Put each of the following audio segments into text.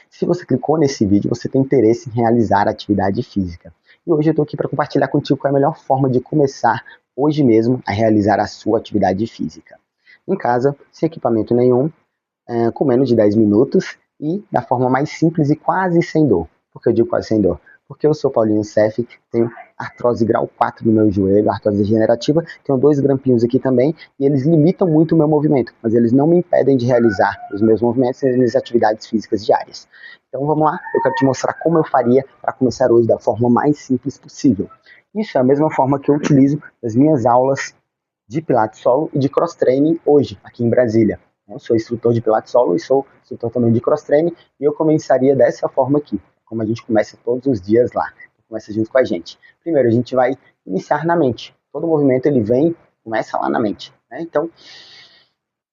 Se você clicou nesse vídeo, você tem interesse em realizar atividade física. E hoje eu estou aqui para compartilhar contigo qual é a melhor forma de começar hoje mesmo a realizar a sua atividade física. Em casa, sem equipamento nenhum, com menos de 10 minutos e da forma mais simples e quase sem dor. Por que eu digo quase sem dor? Porque eu sou Paulinho Cef, tenho artrose grau 4 no meu joelho, artrose degenerativa, tenho 2 grampinhos aqui também, e eles limitam muito o meu movimento, mas eles não me impedem de realizar os meus movimentos e as minhas atividades físicas diárias. Então vamos lá, eu quero te mostrar como eu faria para começar hoje da forma mais simples possível. Isso é a mesma forma que eu utilizo nas minhas aulas de Pilates Solo e de Cross Training hoje, aqui em Brasília. Eu sou instrutor de Pilates Solo e sou instrutor também de Cross Training, e eu começaria dessa forma aqui, como a gente começa todos os dias lá, começa junto com a gente. Primeiro, a gente vai iniciar na mente. Todo movimento ele vem, começa lá na mente, né? Então,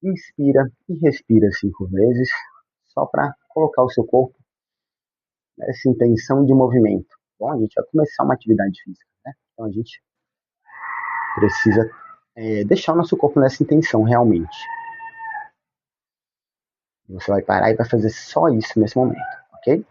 inspira e respira 5 vezes, só para colocar o seu corpo nessa intenção de movimento. Bom, a gente vai começar uma atividade física, né? Então a gente precisa deixar o nosso corpo nessa intenção realmente. Você vai parar e vai fazer só isso nesse momento, ok?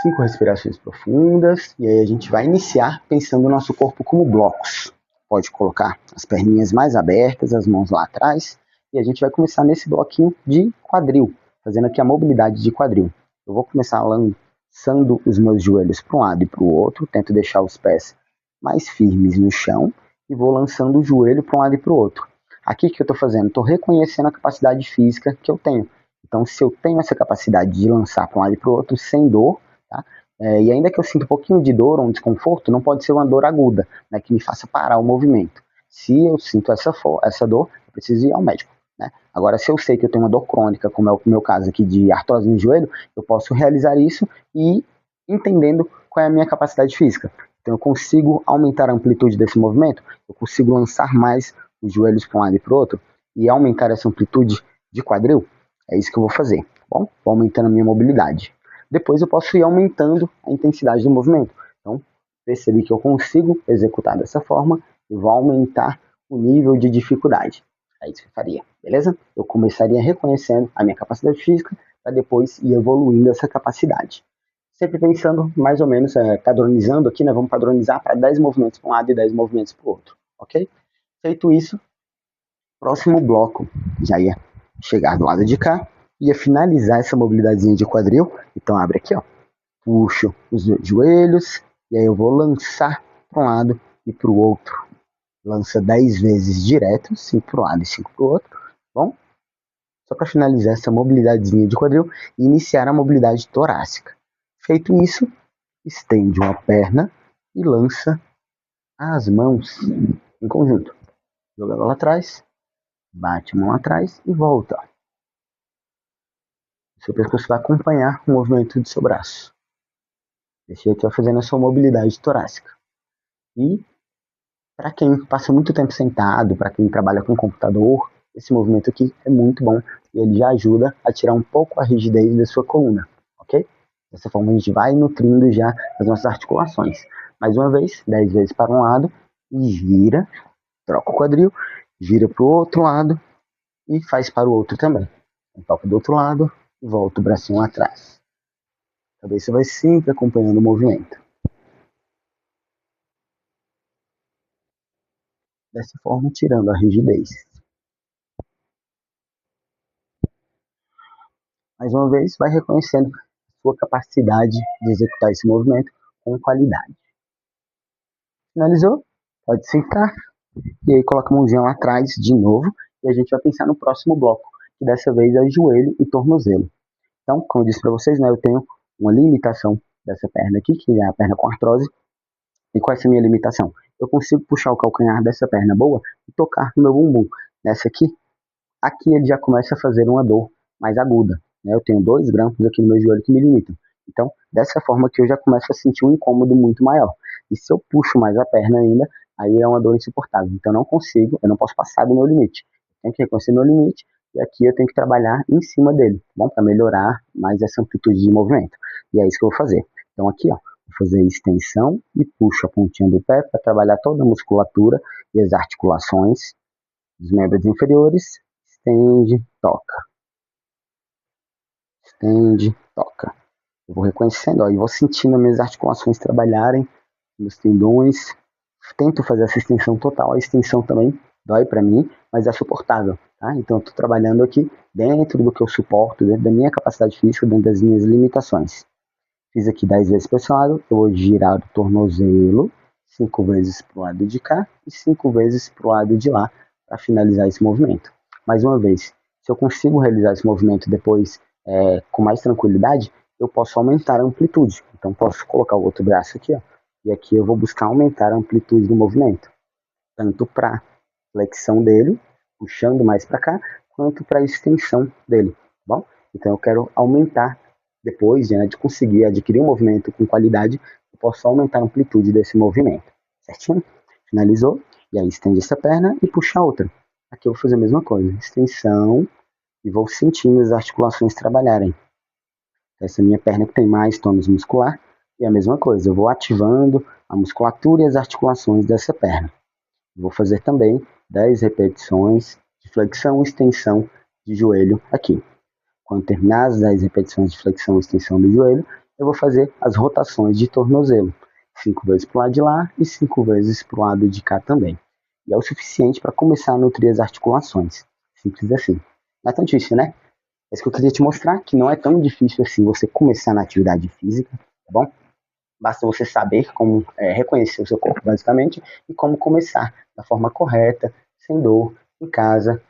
5 respirações profundas, e aí a gente vai iniciar pensando o nosso corpo como blocos. Pode colocar as perninhas mais abertas, as mãos lá atrás, e a gente vai começar nesse bloquinho de quadril, fazendo aqui a mobilidade de quadril. Eu vou começar lançando os meus joelhos para um lado e para o outro, tento deixar os pés mais firmes no chão, e vou lançando o joelho para um lado e para o outro. Aqui que eu estou fazendo? Estou reconhecendo a capacidade física que eu tenho. Então, se eu tenho essa capacidade de lançar para um lado e para o outro sem dor, tá? E ainda que eu sinta um pouquinho de dor ou um desconforto, não pode ser uma dor aguda, né, que me faça parar o movimento. Se eu sinto essa dor, eu preciso ir ao médico. Né? Agora, se eu sei que eu tenho uma dor crônica, como é o meu caso aqui de artrose no joelho, eu posso realizar isso e entendendo qual é a minha capacidade física. Então, eu consigo aumentar a amplitude desse movimento, eu consigo lançar mais os joelhos para um lado e para o outro e aumentar essa amplitude de quadril. É isso que eu vou fazer. Bom, vou aumentando a minha mobilidade. Depois eu posso ir aumentando a intensidade do movimento. Então, percebi que eu consigo executar dessa forma e vou aumentar o nível de dificuldade. É isso que eu faria, beleza? Eu começaria reconhecendo a minha capacidade física para depois ir evoluindo essa capacidade. Sempre pensando mais ou menos, padronizando aqui, né? Vamos padronizar para 10 movimentos para um lado e 10 movimentos para o outro, ok? Feito isso, próximo bloco já ia chegar do lado de cá, ia finalizar essa mobilidadezinha de quadril. Então abre aqui, ó, puxo os joelhos e aí eu vou lançar para um lado e para o outro. Lança 10 vezes direto, 5 para um lado e 5 para o outro. Bom, só para finalizar essa mobilidadezinha de quadril e iniciar a mobilidade torácica. Feito isso, estende uma perna e lança as mãos em conjunto. Joga ela lá atrás, bate a mão lá atrás e volta. O seu pescoço vai acompanhar o movimento do seu braço. Desse jeito vai fazendo a sua mobilidade torácica. E para quem passa muito tempo sentado, para quem trabalha com computador, esse movimento aqui é muito bom e ele já ajuda a tirar um pouco a rigidez da sua coluna, ok? Dessa forma a gente vai nutrindo já as nossas articulações. Mais uma vez, 10 vezes para um lado e gira, troca o quadril, gira para o outro lado e faz para o outro também. Toca do outro lado e volta o bracinho lá atrás. Talvez você vai sempre acompanhando o movimento. Dessa forma, tirando a rigidez. Mais uma vez, vai reconhecendo a sua capacidade de executar esse movimento com qualidade. Finalizou? Pode sentar. E aí coloca a mãozinha lá atrás de novo. E a gente vai pensar no próximo bloco, que dessa vez é joelho e tornozelo. Então, como eu disse para vocês, né, eu tenho uma limitação dessa perna aqui, que é a perna com artrose. E qual é essa minha limitação? Eu consigo puxar o calcanhar dessa perna boa e tocar no meu bumbum. Nessa aqui ele já começa a fazer uma dor mais aguda. Né? Eu tenho 2 grampos aqui no meu joelho que me limitam. Então, dessa forma aqui eu já começo a sentir um incômodo muito maior. E se eu puxo mais a perna ainda, aí é uma dor insuportável. Então, eu não posso passar do meu limite. Eu tenho que reconhecer meu limite e aqui eu tenho que trabalhar em cima dele, bom, para melhorar mais essa amplitude de movimento. E é isso que eu vou fazer. Então, aqui, ó, vou fazer extensão e puxo a pontinha do pé para trabalhar toda a musculatura e as articulações dos membros inferiores. Estende, toca. estende, toca. Eu vou reconhecendo, ó, e vou sentindo as minhas articulações trabalharem, meus tendões. Tento fazer essa extensão total. A extensão também dói para mim, mas é suportável, tá? Então eu estou trabalhando aqui dentro do que eu suporto, dentro da minha capacidade física, dentro das minhas limitações. Fiz aqui 10 vezes para esse lado, eu vou girar o tornozelo 5 vezes para o lado de cá e 5 vezes para o lado de lá para finalizar esse movimento. Mais uma vez, se eu consigo realizar esse movimento depois com mais tranquilidade, eu posso aumentar a amplitude. Então posso colocar o outro braço aqui, ó, e aqui eu vou buscar aumentar a amplitude do movimento, tanto para flexão dele, puxando mais para cá, quanto para extensão dele, tá bom? Então eu quero aumentar depois, né, de conseguir adquirir um movimento com qualidade, eu posso aumentar a amplitude desse movimento, certinho? Finalizou, e aí estende essa perna e puxa a outra. Aqui eu vou fazer a mesma coisa, extensão, e vou sentindo as articulações trabalharem. Essa minha perna que tem mais tônus muscular, e a mesma coisa, eu vou ativando a musculatura e as articulações dessa perna. Vou fazer também 10 repetições de flexão e extensão de joelho aqui. Quando terminar as 10 repetições de flexão e extensão do joelho, eu vou fazer as rotações de tornozelo. 5 vezes para o lado de lá e 5 vezes para o lado de cá também. E é o suficiente para começar a nutrir as articulações. Simples assim. Não é tão difícil, né? É isso que eu queria te mostrar, que não é tão difícil assim você começar na atividade física, tá bom? Basta você saber como reconhecer o seu corpo, basicamente, e como começar da forma correta, sem dor, em casa,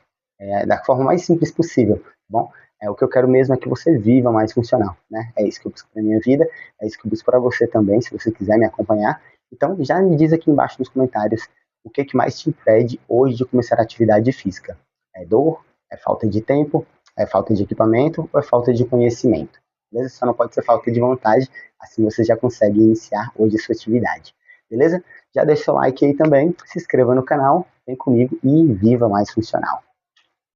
da forma mais simples possível, tá bom? O que eu quero mesmo é que você viva mais funcional, né? É isso que eu busco para minha vida, é isso que eu busco para você também, se você quiser me acompanhar. Então, já me diz aqui embaixo nos comentários o que mais te impede hoje de começar a atividade física. É dor? É falta de tempo? É falta de equipamento? Ou é falta de conhecimento? Beleza? Só não pode ser falta de vontade, assim você já consegue iniciar hoje a sua atividade. Beleza? Já deixa o like aí também, se inscreva no canal, vem comigo e viva mais funcional.